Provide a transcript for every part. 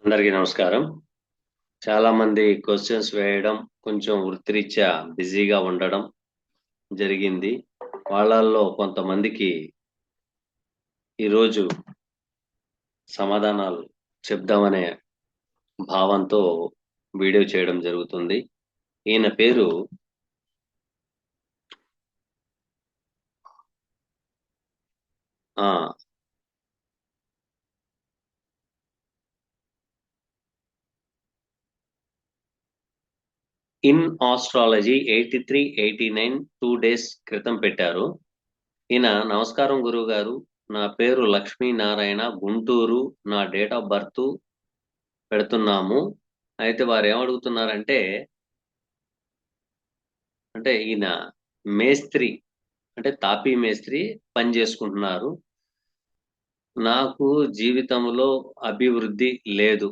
అందరికీ నమస్కారం. చాలా మంది క్వశ్చన్స్ వేయడం, కొంచెం వృత్తిరీత్యా బిజీగా ఉండడం జరిగింది. వాళ్ళల్లో కొంతమందికి ఈరోజు సమాధానాలు చెప్దామనే భావంతో వీడియో చేయడం జరుగుతుంది. ఈయన పేరు ఇన్ ఆస్ట్రాలజీ 8389 2 డేస్ క్రితం పెట్టారు. ఈయన నమస్కారం గురువు గారు, నా పేరు లక్ష్మీనారాయణ, గుంటూరు, నా డేట్ ఆఫ్ బర్త్ పెడుతున్నాము. అయితే వారు ఏమడుగుతున్నారంటే, ఈయన మేస్త్రి, అంటే తాపీ మేస్త్రి పని చేసుకుంటున్నారు. నాకు జీవితంలో అభివృద్ధి లేదు.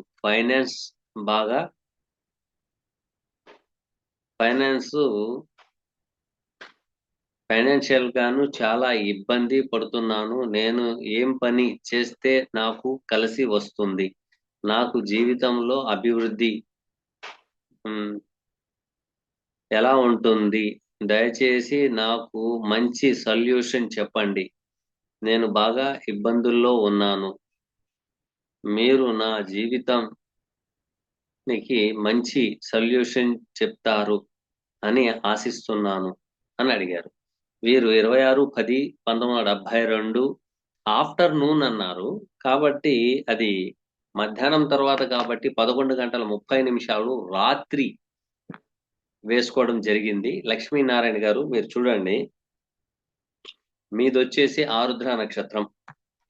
ఫైనాన్షియల్ గాను చాలా ఇబ్బంది పడుతున్నాను. నేను ఏం పని చేస్తే నాకు కలిసి వస్తుంది? నాకు జీవితంలో అభివృద్ధి ఎలా ఉంటుంది? దయచేసి నాకు మంచి సొల్యూషన్ చెప్పండి. నేను బాగా ఇబ్బందుల్లో ఉన్నాను. మీరు నా జీవితానికి మంచి సొల్యూషన్ చెప్తారు అని ఆశిస్తున్నాను అని అడిగారు. వీరు 26/10/1972 ఆఫ్టర్నూన్ అన్నారు. కాబట్టి అది మధ్యాహ్నం తర్వాత కాబట్టి 11:30 రాత్రి వేసుకోవడం జరిగింది. లక్ష్మీనారాయణ గారు, మీరు చూడండి, మీదొచ్చేసి ఆరుద్ర నక్షత్రం.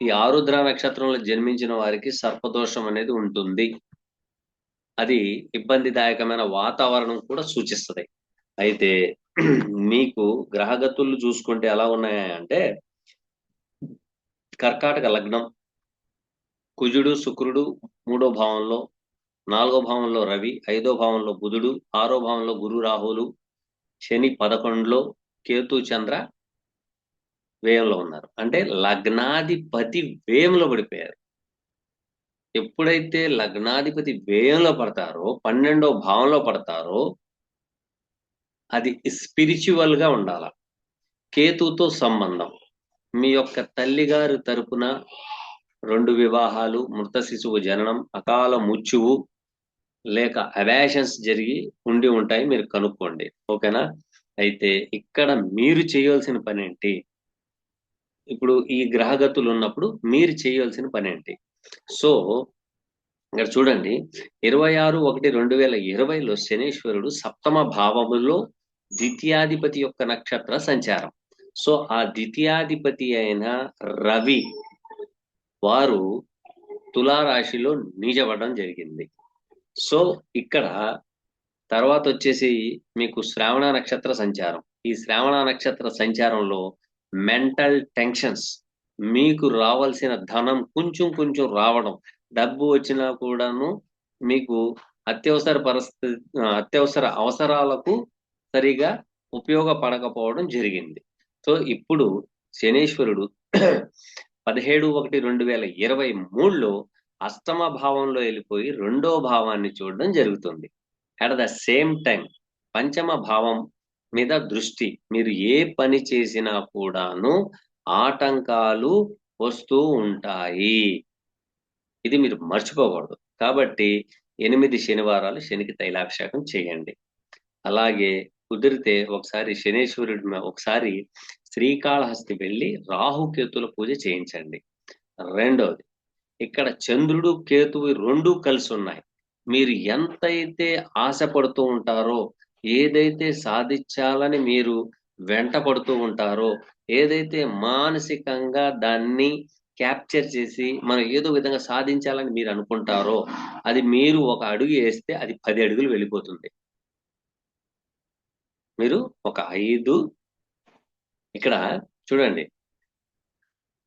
ఈ ఆరుద్ర నక్షత్రంలో జన్మించిన వారికి సర్పదోషం అనేది ఉంటుంది. అది ఇబ్బందిదాయకమైన వాతావరణం కూడా సూచిస్తుంది. అయితే మీకు గ్రహగతులు చూసుకుంటే ఎలా ఉన్నాయంటే, కర్కాటక లగ్నం, కుజుడు శుక్రుడు 3వ భావంలో, 4వ భావంలో రవి, 5వ భావంలో బుధుడు, 6వ భావంలో గురు రాహులు, శని 11లో, కేతు చంద్ర వ్యయంలో ఉన్నారు. అంటే లగ్నాధిపతి వ్యయంలో పడిపోయారు. ఎప్పుడైతే లగ్నాధిపతి వ్యయంలో పడతారో, 12వ భావంలో పడతారో, అది స్పిరిచువల్ గా ఉండాల. కేతుతో సంబంధం, మీ యొక్క తల్లిగారి తరపున 2 వివాహాలు, మృత శిశువు జననం, అకాల మృత్యువు లేక అవాషన్స్ జరిగి ఉండి ఉంటాయి. మీరు కనుక్కోండి, ఓకేనా? అయితే ఇక్కడ మీరు చేయాల్సిన పని ఏంటి? ఇప్పుడు ఈ గ్రహగతులు ఉన్నప్పుడు మీరు చేయాల్సిన పని ఏంటి? సో ఇక్కడ చూడండి, 26/1/2020లో శనీశ్వరుడు సప్తమ భావములో ద్వితీయాధిపతి యొక్క నక్షత్ర సంచారం. సో ఆ ద్వితీయాధిపతి అయిన రవి వారు తులారాశిలో నీచబడడం జరిగింది. సో ఇక్కడ తర్వాత వచ్చేసి మీకు శ్రావణ నక్షత్ర సంచారం. ఈ శ్రావణ నక్షత్ర సంచారంలో మెంటల్ టెన్షన్స్, మీకు రావాల్సిన ధనం కొంచెం కొంచెం రావడం, డబ్బు వచ్చినా కూడాను మీకు అత్యవసర అవసరాలకు సరిగా ఉపయోగపడకపోవడం జరిగింది. సో ఇప్పుడు శనేశ్వరుడు 17/1/2023లో అష్టమ భావంలో వెళ్ళిపోయి 2వ భావాన్ని చూడడం జరుగుతుంది. అట్ ద సేమ్ టైం పంచమ భావం మీద దృష్టి. మీరు ఏ పని చేసినా కూడాను ఆటంకాలు వస్తూ ఉంటాయి. ఇది మీరు మర్చిపోకూడదు. కాబట్టి 8 శనివారాలు శనికి తైలాభిషేకం చేయండి. అలాగే కుదిరితే ఒకసారి శనేశ్వరుడి ఒకసారి శ్రీకాళహస్తి వెళ్ళి రాహుకేతుల పూజ చేయించండి. రెండోది, ఇక్కడ చంద్రుడు కేతువు 2 కలిసి ఉన్నాయి. మీరు ఎంతైతే ఆశపడుతూ ఉంటారో, ఏదైతే సాధించాలని మీరు వెంట పడుతూ ఉంటారో, ఏదైతే మానసికంగా దాన్ని క్యాప్చర్ చేసి మనం ఏదో విధంగా సాధించాలని మీరు అనుకుంటారో, అది మీరు ఒక అడుగు వేస్తే అది 10 అడుగులు వెళ్ళిపోతుంది. మీరు ఒక 5 ఇక్కడ చూడండి,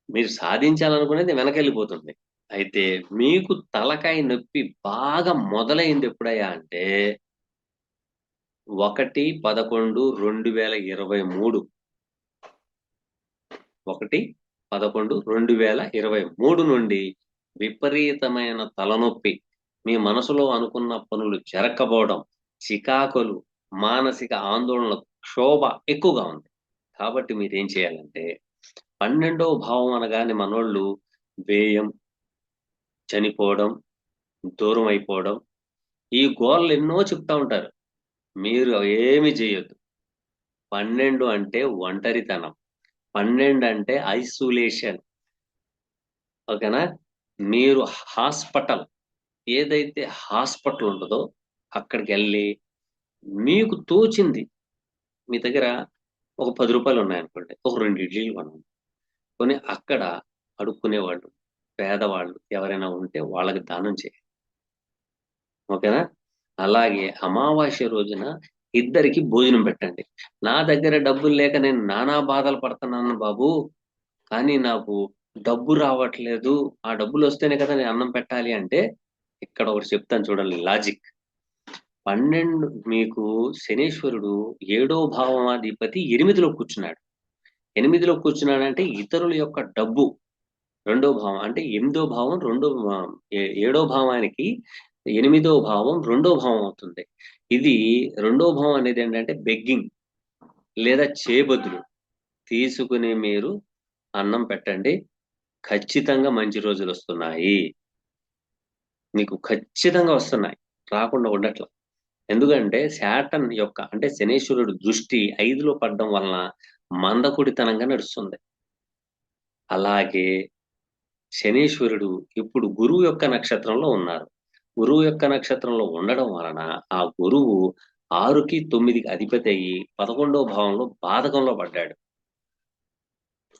మీరు సాధించాలనుకునేది వెనకెళ్ళిపోతుంది. అయితే మీకు తలకాయ నొప్పి బాగా మొదలైంది ఎప్పుడయ్యా అంటే 1/11/2023 1/11/2023 నుండి విపరీతమైన తలనొప్పి, మీ మనసులో అనుకున్న పనులు జరగకపోవడం, చికాకులు, మానసిక ఆందోళన, క్షోభ ఎక్కువగా ఉంది. కాబట్టి మీరేం చేయాలంటే 12వ భావం అనగానే మనోళ్ళు వ్యయం, చనిపోవడం, దూరం అయిపోవడం, ఈ గోలలు ఎన్నో చెప్తా ఉంటారు. మీరు ఏమి చేయొద్దు. 12 అంటే ఒంటరితనం. 12 అంటే ఐసోలేషన్. ఓకేనా? మీరు హాస్పిటల్, ఏదైతే హాస్పిటల్ ఉంటుందో అక్కడికి వెళ్ళి మీకు తోచింది, మీ దగ్గర ఒక 10 రూపాయలు ఉన్నాయనుకోండి, ఒక 2 ఇడ్లీలు కొనండి. కొని అక్కడ అడుక్కునేవాళ్ళు, పేదవాళ్ళు ఎవరైనా ఉంటే వాళ్ళకి దానం చేయండి. ఓకేనా? అలాగే అమావాస్య రోజున ఇద్దరికి భోజనం పెట్టండి. నా దగ్గర డబ్బులు లేక నేను నానా బాధలు పడుతున్నాను బాబు, కానీ నాకు డబ్బు రావట్లేదు, ఆ డబ్బులు వస్తేనే కదా నేను అన్నం పెట్టాలి అంటే, ఇక్కడ ఒకటి చెప్తాను చూడండి లాజిక్. 12 మీకు శనీశ్వరుడు 7వ భావాధిపతి 8లో కూర్చున్నాడు. 8లో కూర్చున్నాడంటే ఇతరుల యొక్క డబ్బు, రెండో భావం అంటే 8వ భావం, 7వ భావానికి 8వ భావం 2వ భావం అవుతుంది. ఇది 2వ భావం అనేది ఏంటంటే బెగ్గింగ్ లేదా చేబదులు. తీసుకుని మీరు అన్నం పెట్టండి. ఖచ్చితంగా మంచి రోజులు వస్తున్నాయి. మీకు ఖచ్చితంగా వస్తున్నాయి, రాకుండా ఉండట్లా. ఎందుకంటే శాటర్న్ యొక్క అంటే శనీశ్వరుడు దృష్టి 5లో పడడం వలన మందకుడితనంగా నడుస్తుంది. అలాగే శనీశ్వరుడు ఇప్పుడు గురువు యొక్క నక్షత్రంలో ఉన్నారు. గురువు యొక్క నక్షత్రంలో ఉండడం వలన ఆ గురువు 6కి 9కి అధిపతి అయ్యి 11వ భావంలో బాధకంలో పడ్డాడు.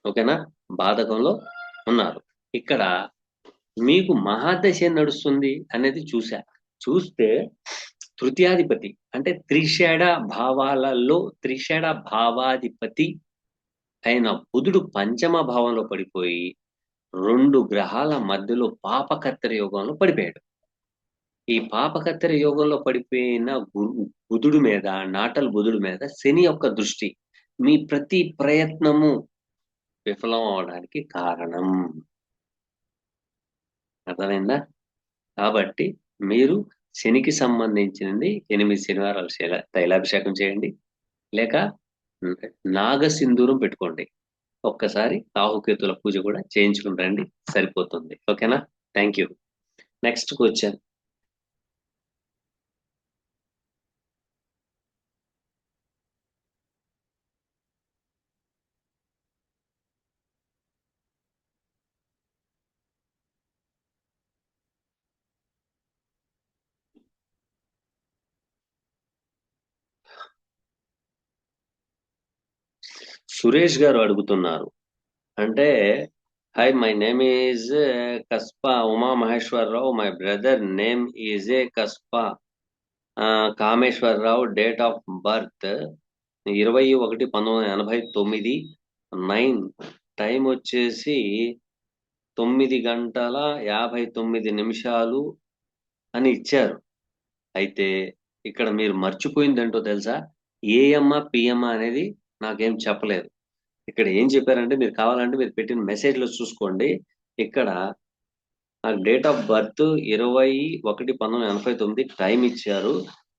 ఓకేనా? బాధకంలో ఉన్నారు. ఇక్కడ మీకు మహాదశ నడుస్తుంది అనేది చూస్తే తృతీయాధిపతి అంటే త్రిషేడ భావాలలో త్రిషేడ భావాధిపతి అయిన బుధుడు పంచమ భావంలో పడిపోయి 2 గ్రహాల మధ్యలో పాపకత్తెర యోగంలో పడిపోయాడు. ఈ పాపకత్తెర యోగంలో పడిపోయిన బుధుడు మీద, నాటల్ బుధుడు మీద శని యొక్క దృష్టి మీ ప్రతి ప్రయత్నము విఫలం అవడానికి కారణం. అర్థమైందా? కాబట్టి మీరు శనికి సంబంధించినది 8 శనివారాలు తైలాభిషేకం చేయండి, లేక నాగసింధూరం పెట్టుకోండి. ఒక్కసారి రాహుకేతుల పూజ కూడా చేయించుకుని రండి, సరిపోతుంది. ఓకేనా? Thank you. Next question. Suresh గారు అడుగుతున్నారు. అంటే hi, my name is Kaspa Uma Maheswararao, my brother name is A Kaspa Kameswararao, date of birth 21/1989, 9, time వచ్చేసి 9:59 అని ఇచ్చారు. అయితే ఇక్కడ మీరు మర్చిపోయిందేంటో తెలుసా? ఏఎమ్మా పిఎమ్మా అనేది నాకేం చెప్పలేదు. ఇక్కడ ఏం చెప్పారంటే, మీరు కావాలంటే మీరు పెట్టిన మెసేజ్లో చూసుకోండి. ఇక్కడ డేట్ ఆఫ్ బర్త్ 21/1989 టైం ఇచ్చారు.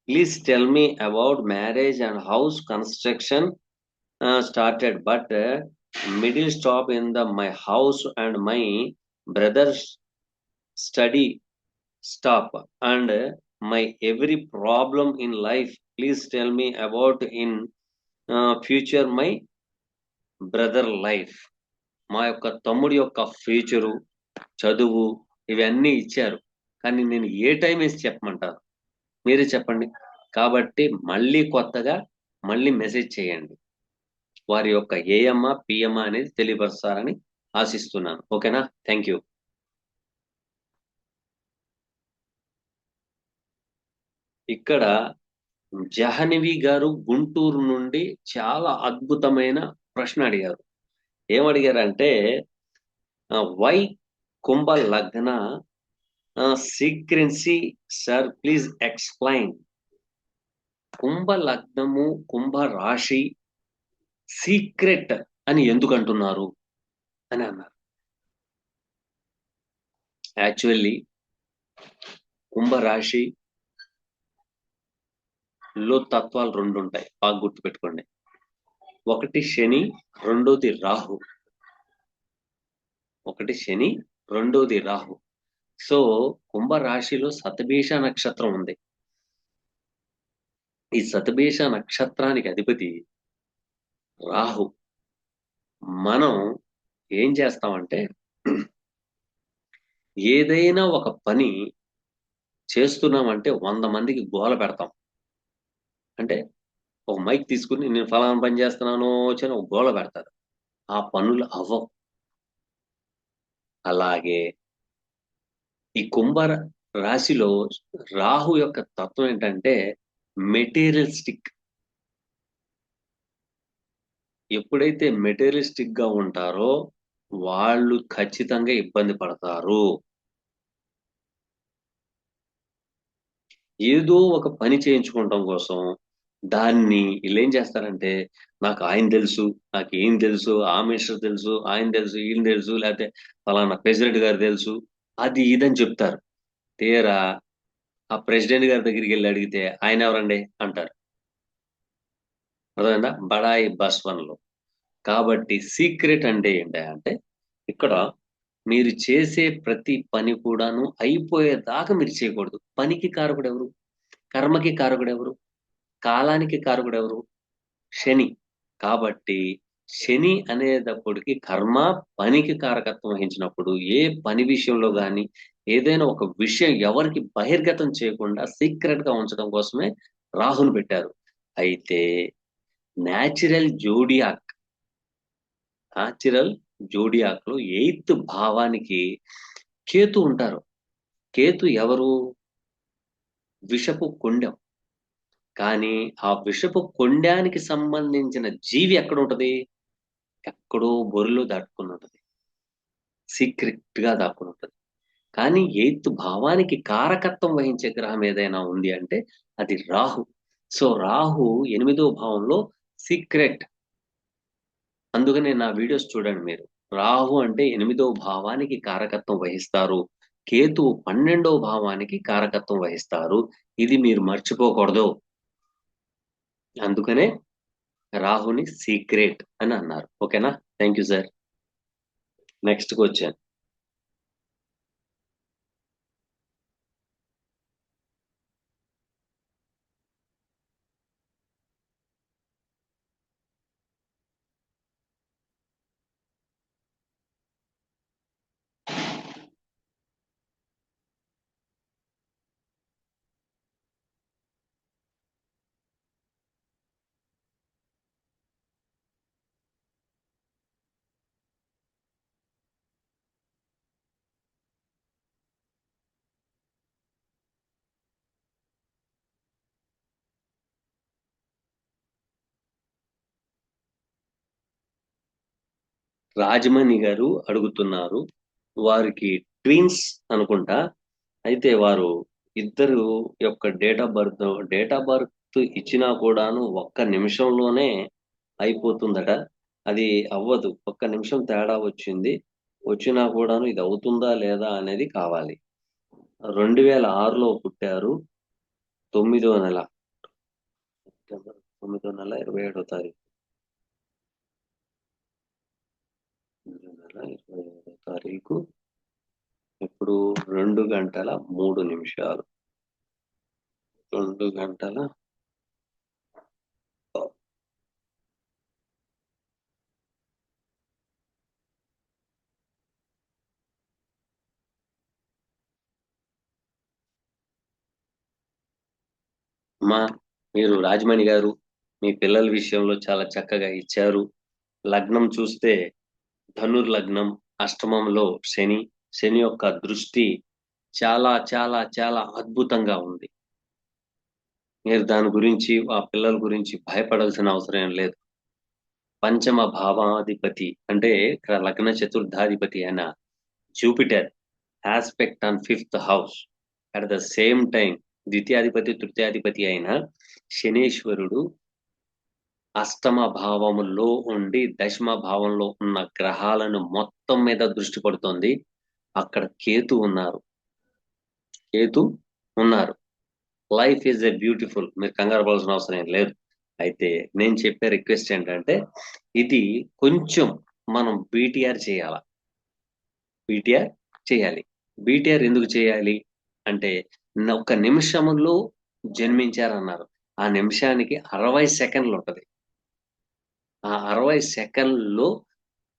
Please tell me about marriage and house construction started but middle stop in the my house and my brothers study stop and my every problem in life. Please tell me about in future my brother life. మా యొక్క తమ్ముడి యొక్క future, చదువు, ఇవన్నీ ఇచ్చారు. కానీ నేను ఏ time వేసి చెప్పమంటారు? మీరే చెప్పండి. కాబట్టి మళ్ళీ కొత్తగా మళ్ళీ మెసేజ్ చేయండి. వారి యొక్క ఏఎమ్మా పిఎమ్మా అనేది తెలియపరుస్తారని ఆశిస్తున్నాను. ఓకేనా? Thank you. ఇక్కడ జహనవి గారు గుంటూరు నుండి చాలా అద్భుతమైన ప్రశ్న అడిగారు. ఏమడిగారంటే, వై కుంభ లగ్న సీక్రెన్సీ సార్, ప్లీజ్ ఎక్స్ప్లెయిన్. కుంభ లగ్నము, కుంభ రాశి సీక్రెట్ అని ఎందుకు అంటున్నారు అని అన్నారు. యాక్చువల్లీ కుంభరాశిలో తత్వాలు రెండు ఉంటాయి, బాగా గుర్తుపెట్టుకోండి. ఒకటి శని, రెండోది రాహు. రెండోది రాహు. సో కుంభరాశిలో శతభిష నక్షత్రం ఉంది. ఈ శతభిష నక్షత్రానికి అధిపతి రాహు. మనం ఏం చేస్తామంటే ఏదైనా ఒక పని చేస్తున్నామంటే 100 మందికి గోల పెడతాం. అంటే ఒక మైక్ తీసుకుని నేను ఫలానా పని చేస్తున్నాను అని ఒక గోల పెడతారు. ఆ పనులు అవ్వవు. అలాగే ఈ రాశిలో రాహు యొక్క తత్వం ఏంటంటే మెటీరియలిస్టిక్. ఎప్పుడైతే మెటీరియలిస్టిక్ గా ఉంటారో వాళ్ళు ఖచ్చితంగా ఇబ్బంది పడతారు. ఏదో ఒక పని చేయించుకోవటం కోసం దాన్ని వీళ్ళు ఏం చేస్తారంటే నాకు ఆయన తెలుసు, నాకు ఏం తెలుసు, ఆ మినిస్టర్ తెలుసు, ఆయన తెలుసు, ఈయన తెలుసు, లేకపోతే ఫలానా ప్రెసిడెంట్ గారు తెలుసు, అది ఇదని చెప్తారు. తీరా ఆ ప్రెసిడెంట్ గారి దగ్గరికి వెళ్ళి అడిగితే ఆయన ఎవరండి అంటారు. అర్థమైందా? బడాయి బస్వన్లు. కాబట్టి సీక్రెట్ అంటే ఏంటంటే ఇక్కడ మీరు చేసే ప్రతి పని కూడాను అయిపోయేదాకా మీరు చేయకూడదు. పనికి కారకుడు ఎవరు? కర్మకి కారకుడు ఎవరు? కాలానికి కారకుడు ఎవరు? శని. కాబట్టి శని అనేటప్పటికి కర్మ, పనికి కారకత్వం వహించినప్పుడు ఏ పని విషయంలో కానీ ఏదైనా ఒక విషయం ఎవరికి బహిర్గతం చేయకుండా సీక్రెట్ గా ఉంచడం కోసమే రాహుని పెట్టారు. అయితే న్యాచురల్ జోడియాక్ న్యాచురల్ జోడియాక్ లో 8th భావానికి కేతు ఉంటారు. కేతు ఎవరు? విషపు కొండెం. కానీ ఆ విషపు కొండానికి సంబంధించిన జీవి ఎక్కడ ఉంటది? ఎక్కడో బొరిలో దాటుకుని ఉంటది. సీక్రెట్ గా దాక్కుని ఉంటది. కానీ 8th భావానికి కారకత్వం వహించే గ్రహం ఏదైనా ఉంది అంటే అది రాహు. సో రాహు 8వ భావంలో సీక్రెట్. అందుకనే నా వీడియోస్ చూడండి మీరు. రాహు అంటే 8వ భావానికి కారకత్వం వహిస్తారు. కేతు 12వ భావానికి కారకత్వం వహిస్తారు. ఇది మీరు మర్చిపోకూడదు. అందుకనే రాహుని సీక్రెట్ అని అన్నారు. ఓకేనా? Thank you sir. Next question. Rajamani గారు అడుగుతున్నారు. వారికి ట్విన్స్ అనుకుంటా. అయితే వారు ఇద్దరు యొక్క డేట్ ఆఫ్ బర్త్ ఇచ్చినా కూడాను ఒక్క నిమిషంలోనే అయిపోతుందట. అది అవ్వదు. ఒక్క నిమిషం తేడా వచ్చినా కూడాను ఇది అవుతుందా లేదా అనేది కావాలి. 2006లో పుట్టారు. 9వ నెల 27వ తారీఖు. 27వ తారీఖు. ఇప్పుడు 2 గంటల 3 నిమిషాలు. 2 గంటల మా మీరు రాజమణి గారు మీ పిల్లల విషయంలో చాలా చక్కగా ఇచ్చారు. లగ్నం చూస్తే ధనుర్లగ్నం, అష్టమంలో శని. శని యొక్క దృష్టి చాలా చాలా చాలా అద్భుతంగా ఉంది. మీరు దాని గురించి ఆ పిల్లల గురించి భయపడాల్సిన అవసరం ఏం లేదు. పంచమ భావాధిపతి అంటే ఇక్కడ లగ్న చతుర్థాధిపతి అయిన Jupiter aspect on 5th house. At the same time ద్వితీయాధిపతి తృతీయాధిపతి అయిన శనేశ్వరుడు అష్టమ భావములో ఉండి దశమ భావంలో ఉన్న గ్రహాలను మొత్తం మీద దృష్టి పడుతోంది. అక్కడ కేతు ఉన్నారు. కేతు ఉన్నారు. లైఫ్ ఈజ్ ఎ బ్యూటిఫుల్, మీరు కంగారు పడాల్సిన అవసరం ఏం లేదు. అయితే నేను చెప్పే రిక్వెస్ట్ ఏంటంటే, ఇది కొంచెం మనం బీటీఆర్ చేయాల. బీటీఆర్ చేయాలి. బీటీఆర్ ఎందుకు చేయాలి అంటే, ఒక్క నిమిషంలో జన్మించారన్నారు. ఆ నిమిషానికి 60 సెకండ్లు ఉంటది. ఆ 60 సెకండ్లో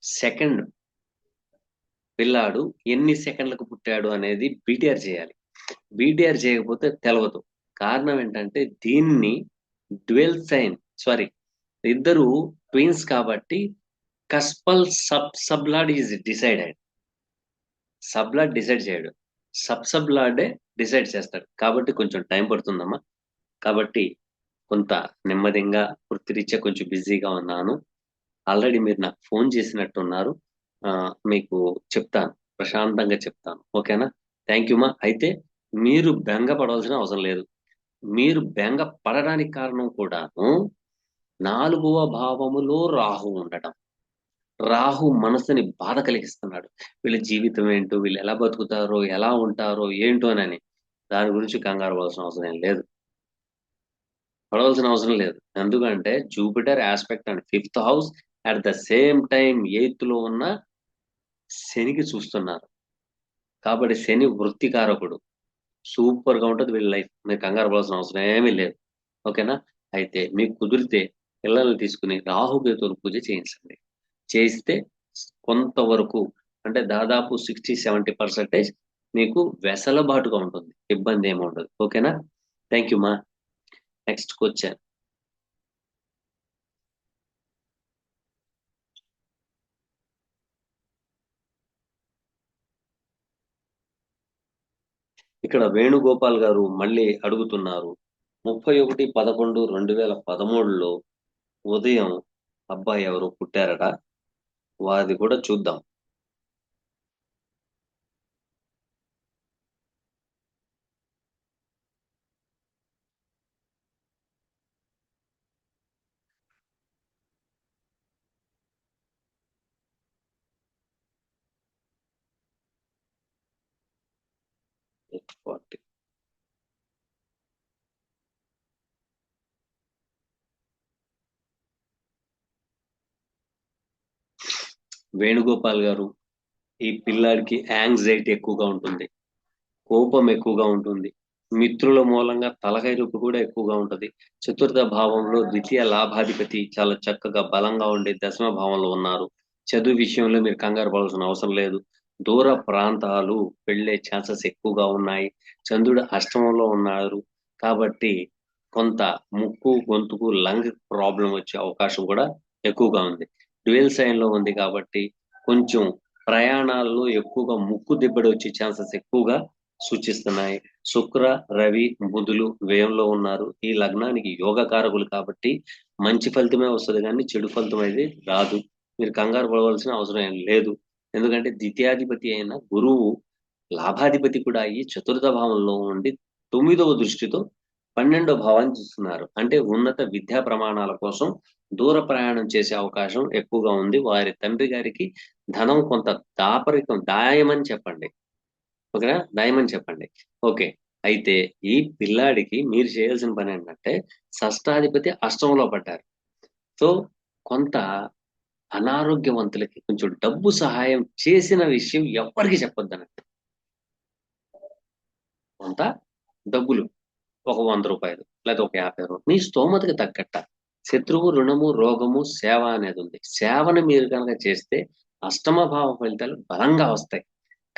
సెకండ్ పిల్లాడు ఎన్ని సెకండ్లకు పుట్టాడు అనేది బీటీఆర్ చేయాలి. బీటీఆర్ చేయకపోతే తెలవదు. కారణం ఏంటంటే, దీన్ని డ్యూయల్ సైన్, సారీ, ఇద్దరు ట్విన్స్ కాబట్టి కస్పల్ సబ్లాడ్ ఈజ్ డిసైడెడ్. సబ్లాడ్ డిసైడ్ చేయడు, సబ్లాడే డిసైడ్ చేస్తాడు. కాబట్టి కొంచెం టైం పడుతుందమ్మా. కాబట్టి కొంత నెమ్మదిగా, వృత్తిరీత్యా కొంచెం బిజీగా ఉన్నాను. ఆల్రెడీ మీరు నాకు ఫోన్ చేసినట్టున్నారు. మీకు చెప్తాను, ప్రశాంతంగా చెప్తాను. ఓకేనా? థ్యాంక్ యూ మా. అయితే మీరు బెంగ పడవలసిన అవసరం లేదు. మీరు బెంగ పడడానికి కారణం కూడాను 4వ భావములో రాహు ఉండటం. రాహు మనసుని బాధ కలిగిస్తున్నాడు. వీళ్ళ జీవితం ఏంటో, వీళ్ళు ఎలా బతుకుతారో, ఎలా ఉంటారో ఏంటోనని. దాని గురించి కంగారు పడాల్సిన అవసరం ఏం లేదు. పడవలసిన అవసరం లేదు. ఎందుకంటే Jupiter aspect and 5th house at the same time 8th లో ఉన్న శనికి చూస్తున్నారు. కాబట్టి శని వృత్తికారకుడు. సూపర్ గా ఉంటుంది వీళ్ళ లైఫ్. మీరు కంగారు పడాల్సిన అవసరం ఏమీ లేదు. ఓకేనా? అయితే మీకు కుదిరితే పిల్లల్ని తీసుకుని రాహుకేతువుల పూజ చేయించండి. చేయిస్తే కొంతవరకు, అంటే దాదాపు 60-70% మీకు వెసలబాటుగా ఉంటుంది. ఇబ్బంది ఏమి ఉండదు. ఓకేనా? థ్యాంక్ యూ మా. Next question. ఇక్కడ వేణుగోపాల్ గారు మళ్ళీ అడుగుతున్నారు, 31/11/2013లో ఉదయం అబ్బాయి ఎవరు పుట్టారట. వారిది కూడా చూద్దాం. వేణుగోపాల్ గారు, ఈ పిల్లాడికి యాంగ్జైటీ ఎక్కువగా ఉంటుంది, కోపం ఎక్కువగా ఉంటుంది, మిత్రుల మూలంగా తలకాయ నొప్పి కూడా ఎక్కువగా ఉంటది. చతుర్థ భావంలో ద్వితీయ లాభాధిపతి చాలా చక్కగా బలంగా ఉండి దశమ భావంలో ఉన్నారు. చదువు విషయంలో మీరు కంగారు పడాల్సిన అవసరం లేదు. దూర ప్రాంతాలు వెళ్ళే ఛాన్సెస్ ఎక్కువగా ఉన్నాయి. చంద్రుడు అష్టమంలో ఉన్నారు కాబట్టి కొంత ముక్కు గొంతుకు లంగ్ ప్రాబ్లం వచ్చే అవకాశం కూడా ఎక్కువగా ఉంది. డ్యూయల్ సైన్ లో ఉంది కాబట్టి కొంచెం ప్రయాణాల్లో ఎక్కువగా ముక్కు దిబ్బడి వచ్చే ఛాన్సెస్ ఎక్కువగా సూచిస్తున్నాయి. శుక్ర, రవి, బుధులు వ్యయంలో ఉన్నారు. ఈ లగ్నానికి యోగ కారకులు కాబట్టి మంచి ఫలితమే వస్తుంది, కానీ చెడు ఫలితం అయితే రాదు. మీరు కంగారు పడవలసిన అవసరం ఏం లేదు. ఎందుకంటే ద్వితీయాధిపతి అయిన గురువు లాభాధిపతి కూడా అయ్యి చతుర్థ భావంలో ఉండి 9వ దృష్టితో 12వ భావాన్ని చూస్తున్నారు. అంటే ఉన్నత విద్యా ప్రమాణాల కోసం దూర ప్రయాణం చేసే అవకాశం ఎక్కువగా ఉంది. వారి తండ్రి గారికి ధనం కొంత దాయమని చెప్పండి. ఓకేనా? దాయమని చెప్పండి. ఓకే. అయితే ఈ పిల్లాడికి మీరు చేయాల్సిన పని ఏంటంటే, షష్టాధిపతి అష్టంలో పడ్డారు. సో కొంత అనారోగ్యవంతులకి కొంచెం డబ్బు సహాయం చేసిన విషయం ఎవ్వరికి చెప్పొద్దనండి. కొంత డబ్బులు, ఒక 100 రూపాయలు లేదా ఒక 50 రూపాయలు మీ స్తోమతకి తగ్గట్ట. శత్రువు, రుణము, రోగము, సేవ అనేది ఉంది. సేవను మీరు కనుక చేస్తే అష్టమ భావ ఫలితాలు బలంగా వస్తాయి.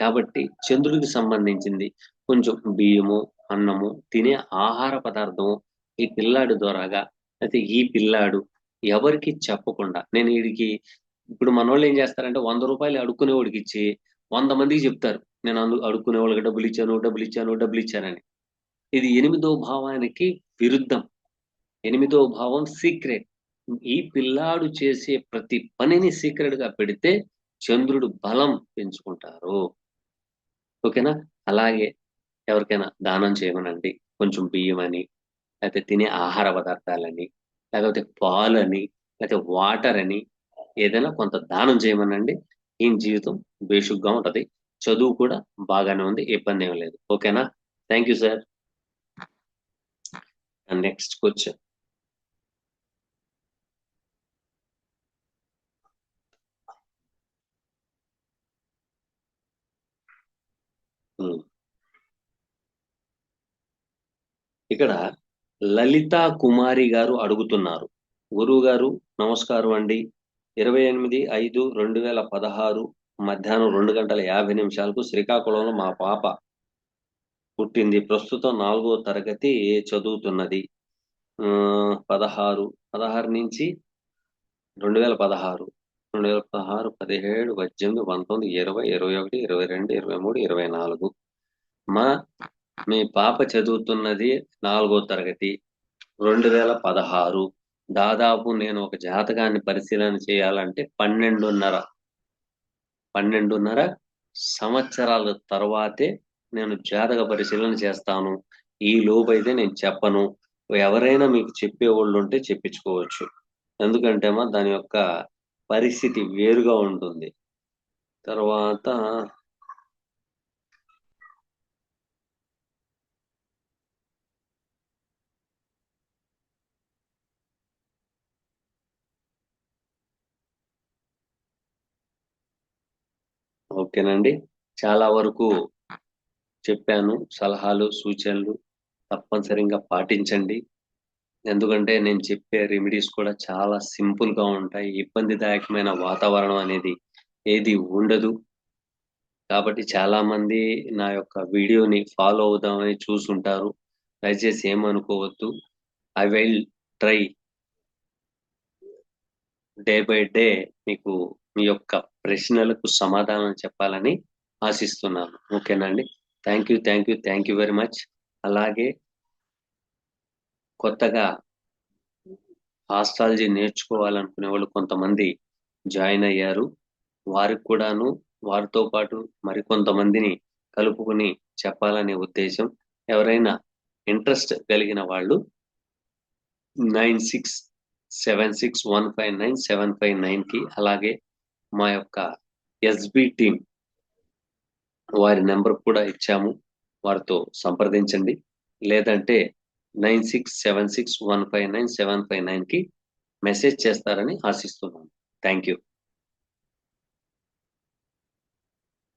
కాబట్టి చంద్రుడికి సంబంధించింది కొంచెం బియ్యము, అన్నము, తినే ఆహార పదార్థము ఈ పిల్లాడు ద్వారాగా, అయితే ఈ పిల్లాడు ఎవరికి చెప్పకుండా, నేను వీడికి ఇప్పుడు మనోళ్ళు ఏం చేస్తారంటే 100 రూపాయలు అడుక్కునే వాడికి ఇచ్చి 100 మందికి చెప్తారు, నేను అడుక్కునే వాళ్ళకి డబ్బులు ఇచ్చాను, డబ్బులు ఇచ్చాను, డబ్బులు ఇచ్చానని. ఇది 8వ భావానికి విరుద్ధం. 8వ భావం సీక్రెట్. ఈ పిల్లాడు చేసే ప్రతి పనిని సీక్రెట్ గా పెడితే చంద్రుడు బలం పెంచుకుంటారు. ఓకేనా? అలాగే ఎవరికైనా దానం చేయమనండి. కొంచెం బియ్యం అని, లేకపోతే తినే ఆహార పదార్థాలని, లేకపోతే పాలని, లేకపోతే వాటర్ అని, ఏదైనా కొంత దానం చేయమనండి. ఈయన జీవితం బేషుగ్గా ఉంటది. చదువు కూడా బాగానే ఉంది, ఇబ్బంది ఏం లేదు. ఓకేనా? Thank you sir. Next question. ఇక్కడ లలితా కుమారి గారు అడుగుతున్నారు, గురువు గారు నమస్కారం అండి. 28/5/2016 మధ్యాహ్నం 2:50 శ్రీకాకుళంలో మా పాప పుట్టింది. ప్రస్తుతం 4వ తరగతి చదువుతున్నది. 16 నుంచి 2016, 17, 18, 19, 20, 21, 22, 23, 24. మీ పాప చదువుతున్నది 4వ తరగతి, 2016. దాదాపు నేను ఒక జాతకాన్ని పరిశీలన చేయాలంటే 12.5 సంవత్సరాల తర్వాతే నేను జాతక పరిశీలన చేస్తాను. ఈ లోపైతే నేను చెప్పను. ఎవరైనా మీకు చెప్పేవాళ్ళు ఉంటే చెప్పించుకోవచ్చు. ఎందుకంటే దాని యొక్క పరిస్థితి వేరుగా ఉంటుంది. తర్వాత ఓకేనండి, చాలా వరకు చెప్పాను. సలహాలు సూచనలు తప్పనిసరిగా పాటించండి. ఎందుకంటే నేను చెప్పే రెమెడీస్ కూడా చాలా సింపుల్ గా ఉంటాయి. ఇబ్బందిదాయకమైన వాతావరణం అనేది ఏది ఉండదు. కాబట్టి చాలా మంది నా యొక్క వీడియోని ఫాలో అవుదామని చూసుంటారు. దయచేసి ఏమనుకోవద్దు. I will try day by day మీకు మీ యొక్క ప్రశ్నలకు సమాధానం చెప్పాలని ఆశిస్తున్నాను. ఓకేనండి. Thank you very much. అలాగే కొత్తగా ఆస్ట్రాలజీ నేర్చుకోవాలనుకునే వాళ్ళు కొంతమంది జాయిన్ అయ్యారు. వారికి కూడాను వారితో పాటు మరికొంతమందిని కలుపుకుని చెప్పాలనే ఉద్దేశం. ఎవరైనా ఇంట్రెస్ట్ కలిగిన వాళ్ళు 9676159759 అలాగే మా యొక్క ఎస్బి టీం వారి నెంబర్ కూడా ఇచ్చాము. వారితో సంప్రదించండి. లేదంటే 9676159759 మెసేజ్ చేస్తారని ఆశిస్తున్నాను. Thank you.